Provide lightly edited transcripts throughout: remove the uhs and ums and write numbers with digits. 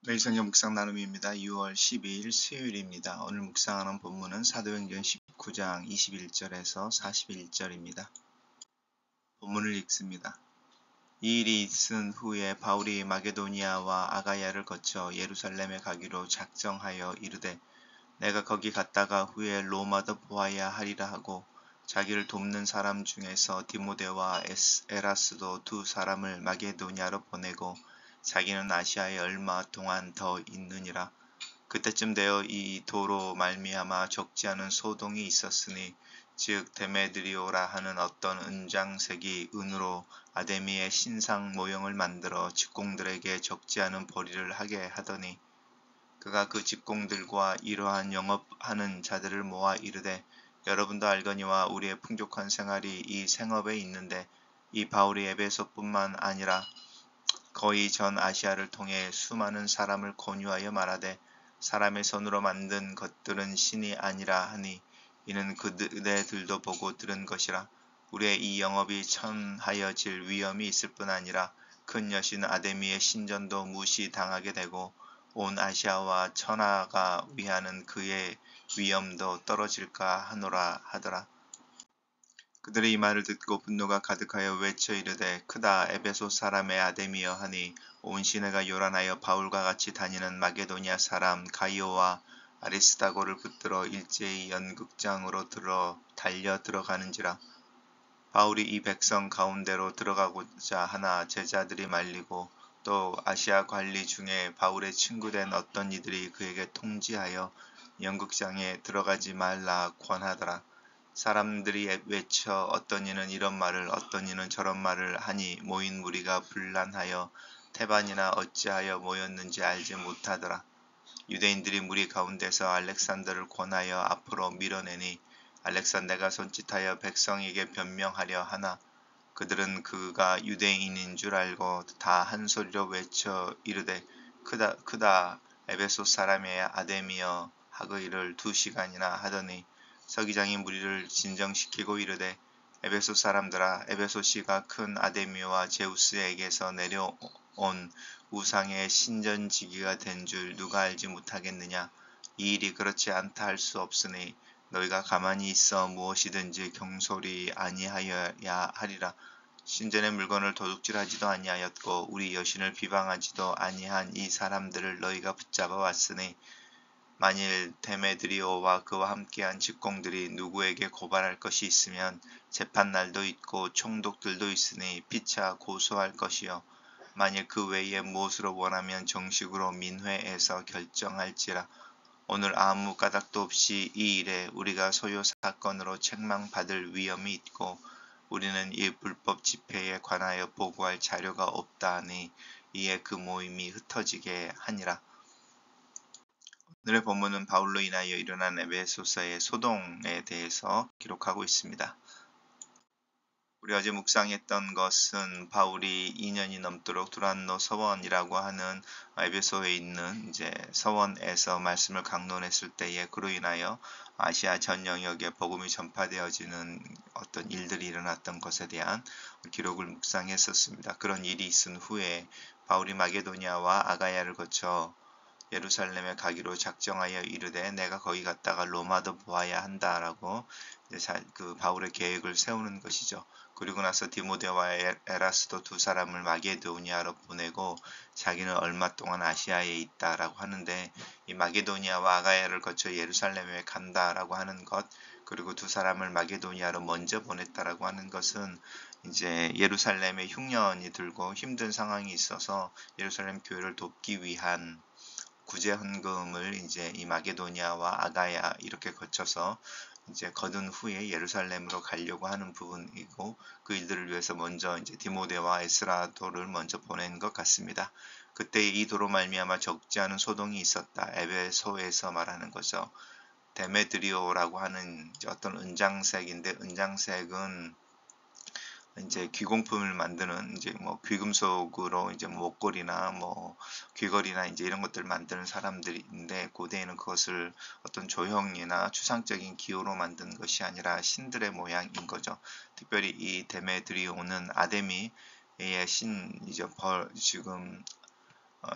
매일 성경 묵상 나눔입니다. 6월 12일 수요일입니다. 오늘 묵상하는 본문은 사도행전 19장 21절에서 41절입니다. 본문을 읽습니다. 이 일이 있은 후에 바울이 마게도니아와 아가야를 거쳐 예루살렘에 가기로 작정하여 이르되 내가 거기 갔다가 후에 로마도 보아야 하리라 하고 자기를 돕는 사람 중에서 디모데와 에라스도 두 사람을 마게도니아로 보내고 자기는 아시아에 얼마 동안 더 있느니라. 그때쯤 되어 이 도로 말미암아 적지 않은 소동이 있었으니 즉 데메드리오라 하는 어떤 은장색이 은으로 아데미의 신상 모형을 만들어 직공들에게 적지 않은 벌이를 하게 하더니 그가 그 직공들과 이러한 영업하는 자들을 모아 이르되 여러분도 알거니와 우리의 풍족한 생활이 이 생업에 있는데 이 바울이 에베소뿐만 아니라 거의 전 아시아를 통해 수많은 사람을 권유하여 말하되 사람의 손으로 만든 것들은 신이 아니라 하니 이는 그네들도 보고 들은 것이라. 우리의 이 영업이 천하여질 위험이 있을 뿐 아니라 큰 여신 아데미의 신전도 무시당하게 되고 온 아시아와 천하가 위하는 그의 위엄도 떨어질까 하노라 하더라. 그들의 이 말을 듣고 분노가 가득하여 외쳐 이르되 크다 에베소 사람의 아데미여 하니 온 시내가 요란하여 바울과 같이 다니는 마게도니아 사람 가이오와 아리스다고를 붙들어 일제히 연극장으로 달려 들어가는지라. 바울이 이 백성 가운데로 들어가고자 하나 제자들이 말리고 또 아시아 관리 중에 바울의 친구된 어떤 이들이 그에게 통지하여 연극장에 들어가지 말라 권하더라. 사람들이 외쳐 어떤 이는 이런 말을 어떤 이는 저런 말을 하니 모인 무리가 분란하여 태반이나 어찌하여 모였는지 알지 못하더라. 유대인들이 무리 가운데서 알렉산더를 권하여 앞으로 밀어내니 알렉산더가 손짓하여 백성에게 변명하려 하나 그들은 그가 유대인인 줄 알고 다 한 소리로 외쳐 이르되 크다 크다 에베소 사람의 아데미여 하고 이를 2시간이나 하더니 서기장이 무리를 진정시키고 이르되 에베소 사람들아 에베소시가 큰 아데미와 제우스에게서 내려온 우상의 신전지기가 된 줄 누가 알지 못하겠느냐. 이 일이 그렇지 않다 할 수 없으니 너희가 가만히 있어 무엇이든지 경솔히 아니하여야 하리라. 신전의 물건을 도둑질하지도 아니하였고 우리 여신을 비방하지도 아니한 이 사람들을 너희가 붙잡아 왔으니 만일 데메드리오와 그와 함께한 직공들이 누구에게 고발할 것이 있으면 재판날도 있고 총독들도 있으니 피차 고소할 것이요 만일 그 외에 무엇으로 원하면 정식으로 민회에서 결정할지라. 오늘 아무 까닭도 없이 이 일에 우리가 소요 사건으로 책망받을 위험이 있고 우리는 이 불법 집회에 관하여 보고할 자료가 없다 하니 이에 그 모임이 흩어지게 하니라. 오늘의 본문은 바울로 인하여 일어난 에베소서의 소동에 대해서 기록하고 있습니다. 우리 어제 묵상했던 것은 바울이 2년이 넘도록 두란노 서원이라고 하는 에베소에 있는 이제 서원에서 말씀을 강론했을 때에 그로 인하여 아시아 전 영역에 복음이 전파되어지는 어떤 일들이 일어났던 것에 대한 기록을 묵상했었습니다. 그런 일이 있은 후에 바울이 마게도니아와 아가야를 거쳐 예루살렘에 가기로 작정하여 이르되 내가 거기 갔다가 로마도 보아야 한다라고 그 바울의 계획을 세우는 것이죠. 그리고 나서 디모데와 에라스도 두 사람을 마게도니아로 보내고 자기는 얼마 동안 아시아에 있다라고 하는데 이 마게도니아와 아가야를 거쳐 예루살렘에 간다라고 하는 것 그리고 두 사람을 마게도니아로 먼저 보냈다라고 하는 것은 이제 예루살렘에 흉년이 들고 힘든 상황이 있어서 예루살렘 교회를 돕기 위한 구제 헌금을 이제 이 마게도니아와 아가야 이렇게 거쳐서 이제 거둔 후에 예루살렘으로 가려고 하는 부분이고 그 일들을 위해서 먼저 이제 디모데와 에스라도를 먼저 보낸 것 같습니다. 그때 이 도로 말미암아 적지 않은 소동이 있었다. 에베소에서 말하는 거죠. 데메드리오라고 하는 어떤 은장색인데 은장색은 이제 귀공품을 만드는 이제 뭐 귀금속으로 이제 목걸이나 뭐 귀걸이나 이제 이런 것들을 만드는 사람들인데 고대에는 그것을 어떤 조형이나 추상적인 기호로 만든 것이 아니라 신들의 모양인 거죠. 특별히 이 데메드리오는 아데미의 신이죠. 지금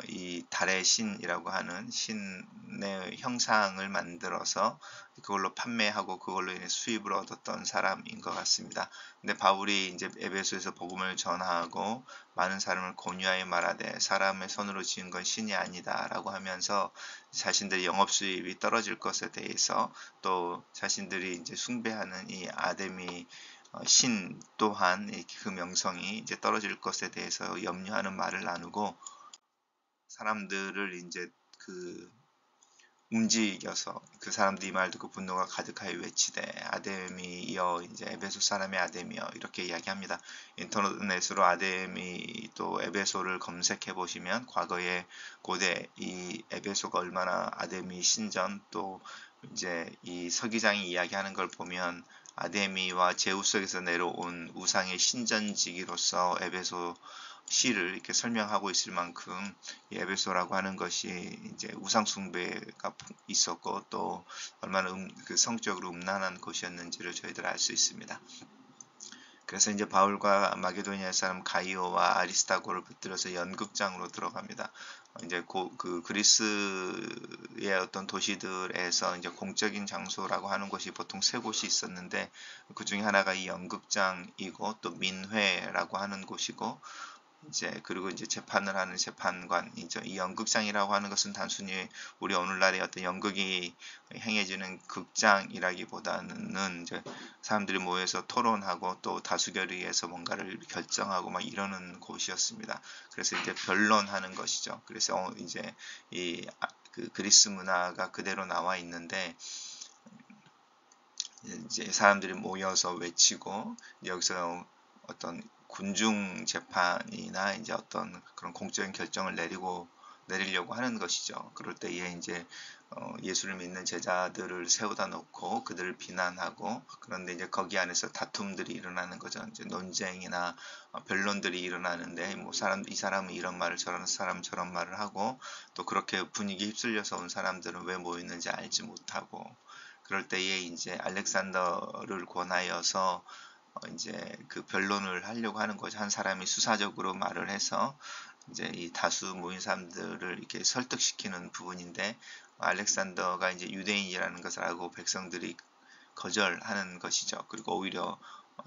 이 달의 신이라고 하는 신의 형상을 만들어서 그걸로 판매하고 그걸로 인해 수입을 얻었던 사람인 것 같습니다. 근데 바울이 이제 에베소에서 복음을 전하고 많은 사람을 권유하여 말하되 사람의 손으로 지은 건 신이 아니다라고 하면서 자신들의 영업 수입이 떨어질 것에 대해서 또 자신들이 이제 숭배하는 이 아데미 신 또한 그 명성이 이제 떨어질 것에 대해서 염려하는 말을 나누고 사람들을 이제 움직여서 그 사람들이 말 듣고 분노가 가득하여 외치되 아데미여 이제 에베소 사람의 아데미여 이렇게 이야기합니다. 인터넷으로 아데미 또 에베소를 검색해 보시면 과거에 고대 이 에베소가 얼마나 아데미 신전 또 이제 이 서기장이 이야기하는 걸 보면 아데미와 제우스에서 내려온 우상의 신전지기로서 에베소 시를 이렇게 설명하고 있을 만큼 에베소라고 하는 것이 이제 우상 숭배가 있었고 또 얼마나 그 성적으로 음란한 곳이었는지를 저희들 알 수 있습니다. 그래서 이제 바울과 마게도니아 사람 가이오와 아리스타고를 붙들어서 연극장으로 들어갑니다. 이제 그 그리스의 어떤 도시들에서 이제 공적인 장소라고 하는 곳이 보통 세 곳이 있었는데 그 중에 하나가 이 연극장이고 또 민회라고 하는 곳이고 그리고 이제 재판을 하는 재판관이죠. 이 연극장이라고 하는 것은 단순히 우리 오늘날의 어떤 연극이 행해지는 극장이라기보다는 이제 사람들이 모여서 토론하고 또 다수결의해서 뭔가를 결정하고 막 이러는 곳이었습니다. 그래서 이제 변론하는 것이죠. 그래서 이제 그 그리스 문화가 그대로 나와 있는데 이제 사람들이 모여서 외치고 여기서 어떤 군중 재판이나 이제 어떤 그런 공적인 결정을 내리려고 하는 것이죠. 그럴 때에 이제 예수를 믿는 제자들을 세우다 놓고 그들을 비난하고 그런데 이제 거기 안에서 다툼들이 일어나는 거죠. 이제 논쟁이나 변론들이 일어나는데 뭐 이 사람은 이런 말을 저런 사람은 저런 말을 하고 또 그렇게 분위기 휩쓸려서 온 사람들은 왜 모였는지 알지 못하고 그럴 때에 이제 알렉산더를 권하여서 이제 그 변론을 하려고 하는 거죠. 한 사람이 수사적으로 말을 해서 이제 이 다수 모인 사람들을 이렇게 설득시키는 부분인데 알렉산더가 이제 유대인이라는 것을 알고 백성들이 거절하는 것이죠. 그리고 오히려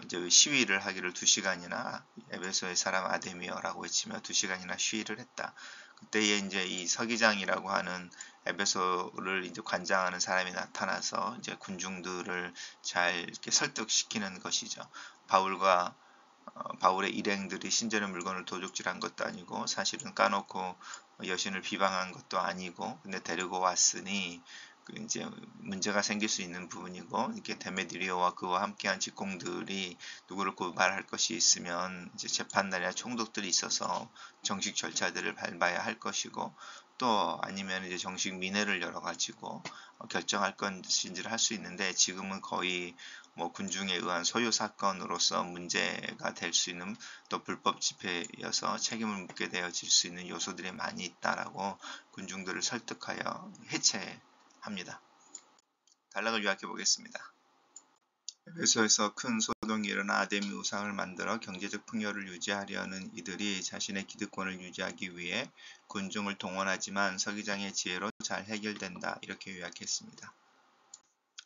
이제 시위를 하기를 2시간이나 에베소의 사람 아데미어라고 외치며 2시간이나 시위를 했다. 그때에 이제 이 서기장이라고 하는 에베소를 이제 관장하는 사람이 나타나서 이제 군중들을 잘 이렇게 설득시키는 것이죠. 바울의 일행들이 신전의 물건을 도둑질한 것도 아니고 사실은 까놓고 여신을 비방한 것도 아니고 근데 데리고 왔으니 이제 문제가 생길 수 있는 부분이고 이렇게 데메드리오와 그와 함께한 직공들이 누구를 고발할 것이 있으면 이제 재판날이나 총독들이 있어서 정식 절차들을 밟아야 할 것이고 또 아니면 이제 정식 민회를 열어가지고 결정할 것인지를 할 수 있는데 지금은 거의 뭐 군중에 의한 소요 사건으로서 문제가 될 수 있는 또 불법 집회여서 책임을 묻게 되어질 수 있는 요소들이 많이 있다라고 군중들을 설득하여 해체합니다. 단락을 요약해 보겠습니다. 에베소에서 큰 소동이 일어나 아데미 우상을 만들어 경제적 풍요를 유지하려는 이들이 자신의 기득권을 유지하기 위해 군중을 동원하지만 서기장의 지혜로 잘 해결된다. 이렇게 요약했습니다.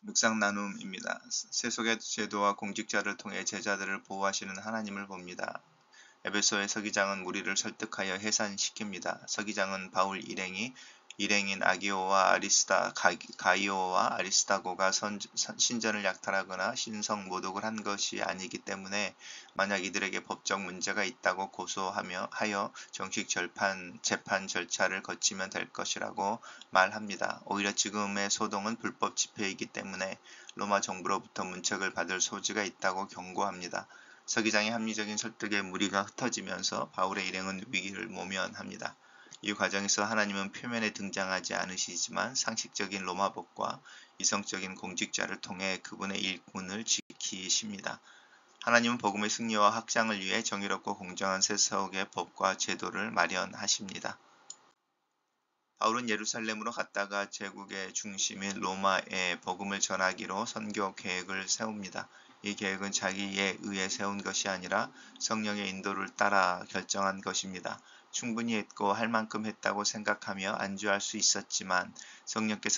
묵상 나눔입니다. 세속의 제도와 공직자를 통해 제자들을 보호하시는 하나님을 봅니다. 에베소의 서기장은 무리를 설득하여 해산시킵니다. 서기장은 바울 일행인 가이오와 아리스타고가 신전을 약탈하거나 신성 모독을 한 것이 아니기 때문에 만약 이들에게 법적 문제가 있다고 고소하여 정식 재판 절차를 거치면 될 것이라고 말합니다. 오히려 지금의 소동은 불법 집회이기 때문에 로마 정부로부터 문책을 받을 소지가 있다고 경고합니다. 서기장의 합리적인 설득에 무리가 흩어지면서 바울의 일행은 위기를 모면합니다. 이 과정에서 하나님은 표면에 등장하지 않으시지만 상식적인 로마법과 이성적인 공직자를 통해 그분의 일꾼을 지키십니다. 하나님은 복음의 승리와 확장을 위해 정의롭고 공정한 세속의 법과 제도를 마련하십니다. 바울은 예루살렘으로 갔다가 제국의 중심인 로마에 복음을 전하기로 선교 계획을 세웁니다. 이 계획은 자기에 의해 세운 것이 아니라 성령의 인도를 따라 결정한 것입니다. 충분히 했고 할 만큼 했다고 생각하며 안주할 수 있었지만 성령께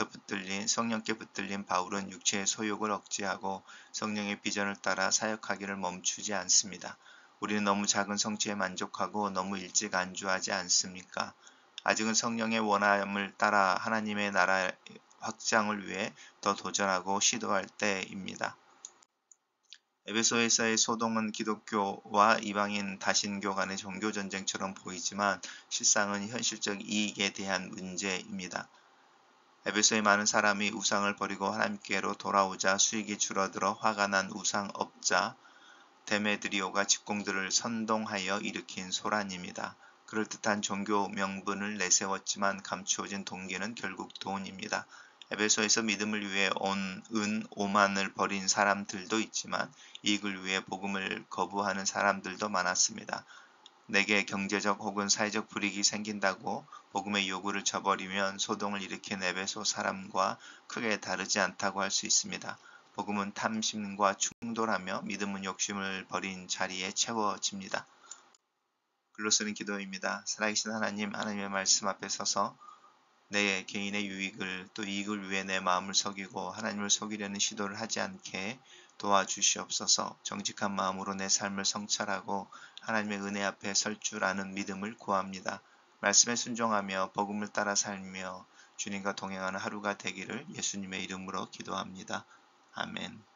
붙들린 바울은 육체의 소욕을 억제하고 성령의 비전을 따라 사역하기를 멈추지 않습니다. 우리는 너무 작은 성취에 만족하고 너무 일찍 안주하지 않습니까? 아직은 성령의 원함을 따라 하나님의 나라의 확장을 위해 더 도전하고 시도할 때입니다. 에베소에서의 소동은 기독교와 이방인 다신교 간의 종교전쟁처럼 보이지만 실상은 현실적 이익에 대한 문제입니다. 에베소의 많은 사람이 우상을 버리고 하나님께로 돌아오자 수익이 줄어들어 화가 난 우상업자 데메드리오가 직공들을 선동하여 일으킨 소란입니다. 그럴듯한 종교 명분을 내세웠지만 감추어진 동기는 결국 돈입니다. 에베소에서 믿음을 위해 온 은 5만을 버린 사람들도 있지만 이익을 위해 복음을 거부하는 사람들도 많았습니다. 내게 경제적 혹은 사회적 불이익이 생긴다고 복음의 요구를 저버리면 소동을 일으킨 에베소 사람과 크게 다르지 않다고 할 수 있습니다. 복음은 탐심과 충돌하며 믿음은 욕심을 버린 자리에 채워집니다. 글로 쓰는 기도입니다. 살아계신 하나님의 말씀 앞에 서서 내 개인의 유익을 또 이익을 위해 내 마음을 속이고 하나님을 속이려는 시도를 하지 않게 도와주시옵소서. 정직한 마음으로 내 삶을 성찰하고 하나님의 은혜 앞에 설 줄 아는 믿음을 구합니다. 말씀에 순종하며 복음을 따라 살며 주님과 동행하는 하루가 되기를 예수님의 이름으로 기도합니다. 아멘.